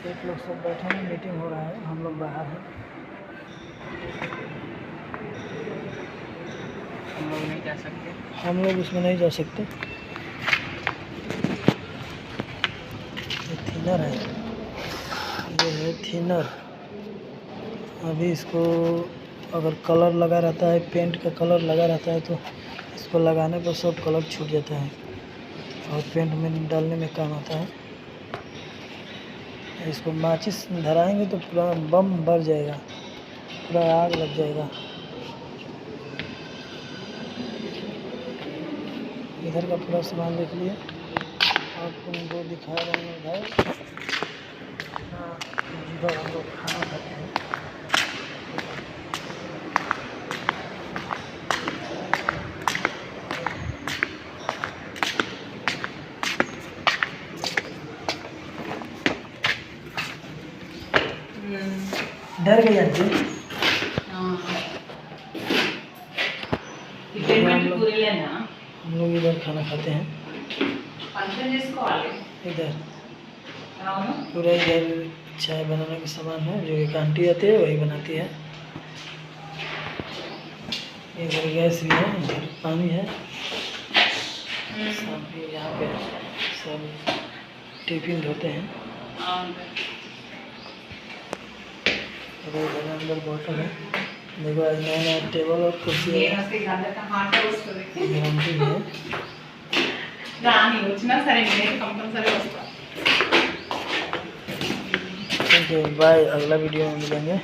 एक लोग सब बैठे हैं, मीटिंग हो रहा है, हम लोग बाहर हैं। हम लोग नहीं जा सकते, हम लोग उसमें नहीं जा सकते। ये थिनर है, ये है थिनर। अभी इसको अगर कलर लगा रहता है, पेंट का कलर लगा रहता है तो इसको लगाने पर सब कलर छूट जाता है और पेंट में डालने में काम आता है। इसको माचिस धराएंगे तो पूरा बम बढ़ जाएगा, पूरा आग लग जाएगा। इधर का पूरा सामान देख लिए, आपको उनको दिखा रहे हैं। उधर जिधर हम लोग खाना खाते हैं, डर गई आंटी। हम लोग इधर खाना खाते हैं, इधर पूरा इधर चाय बनाने का सामान है, जो एक आंटी आती है वही बनाती है। इधर गैस भी है, इधर पानी है, सब भी यहाँ पे सब टिफिन धोते हैं। इधर अंदर बोतल है, देखो आज नया नया टेबल और कुर्सी है। गारंटी है। बाय, अगला वीडियो में मिलेंगे।